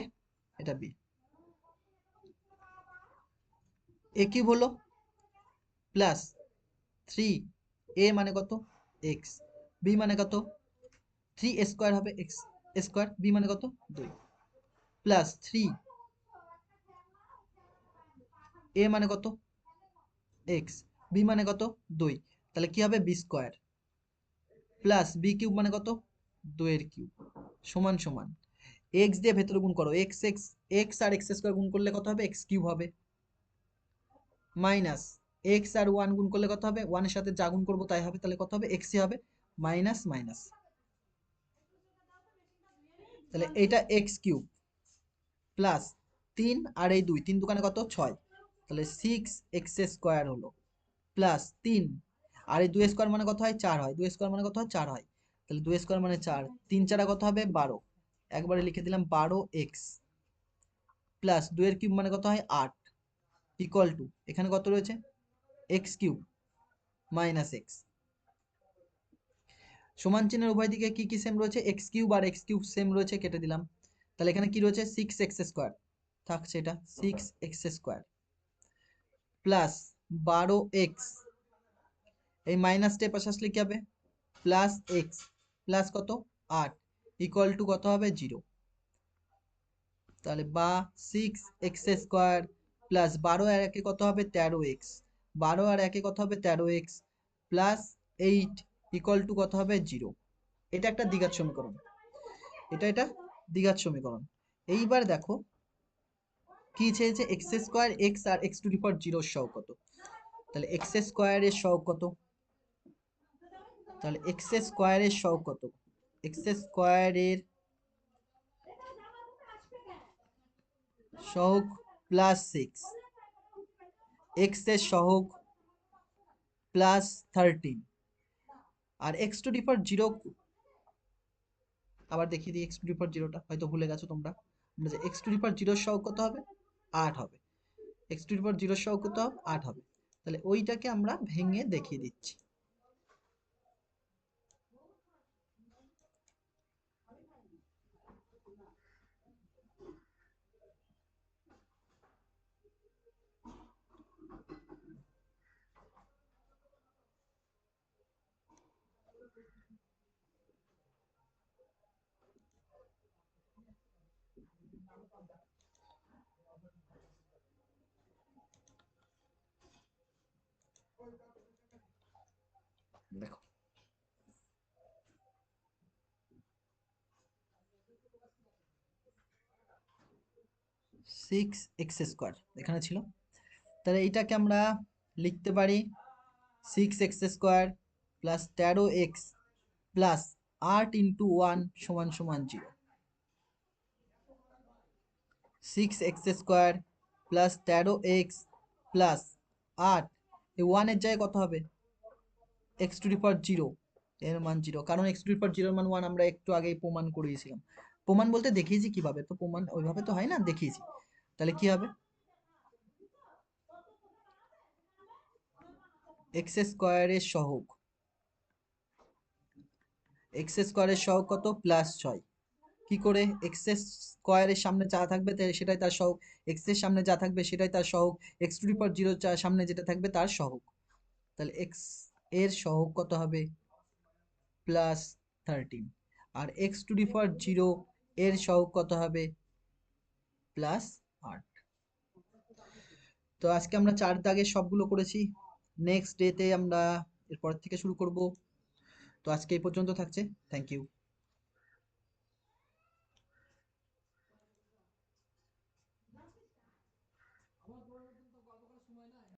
এটা বি, এ কিউব হলো প্লাস 3 এ মানে কত? এক্স, বি মানে কত? 3 স্কোয়ার হবে এক্স স্কোয়ার, বি মানে কত? 2, প্লাস 3 এ মানে কত? এক্স, বি মানে কত? 2, তাহলে কি হবে? B square plus b cube মানে কত? 2 এর কিউব সমান সমান এক্স দিয়ে ভেতরে গুণ করো, এক্স এক্স এক্স আর x² গুণ করলে কত হবে? এক্স কিউব হবে, মাইনাস এক্স আর 1 গুণ করলে কত হবে? 1 এর সাথে যা গুণ করবো তাই হবে, তাহলে কত হবে? এক্সই হবে, মাইনাস মাইনাস। তাহলে এইটা এক্স কিউব প্লাস 3 আর এই 2, 3 দুকানে কত? 6, তাহলে 6x² হলো প্লাস 3 আর এই 2 স্কোয়ার মানে কত হয়? 4 হয়, 2 স্কোয়ার মানে কত হয়? 4 হয়, তাহলে 2 স্কোয়ার মানে 4, 3 4 কত হবে? 12, একবারে লিখে দিলাম 12x প্লাস 2 এর কিউব মানে কত হয়? 8, ইকুয়াল টু এখানে কত রয়েছে? এক্স কিউব মাইনাস এক্স, সমান চিহ্নের উভয় দিকে কি কি সেম রয়েছে? এক্স কিউব আর এক্স কিউব সেম রয়েছে, কেটে দিলাম। তাহলে এখানে কি রয়েছে? 6x² থাকছে, এটা 6x² প্লাস 12x, এই মাইনাসটা পাশে আসলে কি হবে? প্লাস এক্স প্লাস কত? 8, ইকুয়াল টু কত হবে? 0। তাহলে বা 6x² প্লাস 12 আর একে কত হবে? 13x, 12 আর একে কত হবে? 13x প্লাস 8 ইকুয়াল টু কত হবে? 0। এটা একটা দ্বিঘাত সমীকরণ, এটা দ্বিঘাত সমীকরণ। এইবার দেখো কি চেয়েছে? x² x আর x⁴ সহগ কত? তাহলে x² এর সহগ কত? তাহলে x² এর সহগ কত? x² এর সহগ প্লাস 6, x এর সহগ প্লাস 13, আর x⁴ আবার দেখিয়ে দিই। x⁴ হয়তো ভুলে গেছো তোমরা, যে x⁴ সহগ কত হবে? 8 হবে, x⁴ সহগ কত হবে? 8 হবে। তাহলে ওইটাকে আমরা ভেঙে দেখিয়ে দিচ্ছি। দেখো 6x² এখানে ছিল, তাহলে এইটাকে আমরা লিখতে পারি 6x² plus 13x plus 8 into 1 সমান সমান 0। 6x² প্লাস 13x প্লাস 8, এই 1 এর জায়গায় কত হবে? x⁴0 এর মান 0, কারণ x⁴0 এর মান 1 আমরা একটু আগেই প্রমাণ করিয়েছিলাম। প্রমাণ বলতে দেখিয়েছি কিভাবে, তো প্রমাণ ওইভাবে তো হয় না, দেখিয়েছি। তাহলে কি হবে? x² এর সহগ, x² এর সহগ কত? প্লাস 6। কি করে? x² এর সামনে যা থাকবে সেটাই তার সহগ, x এর সামনে যা থাকবে সেটাই তার সহগ, x⁴0 সামনে যেটা থাকবে তার সহগ। তাহলে x এর সহগ কত হবে? প্লাস 13। আর x⁴0 এর সহগ কত হবে? প্লাস 8। তো আজকে আমরা 4 দাগের সবগুলো করেছি, নেক্সট ডেতে আমরা এরপর থেকে শুরু করব। তো আজকে এই পর্যন্ত থাকছে, থ্যাংক ইউ।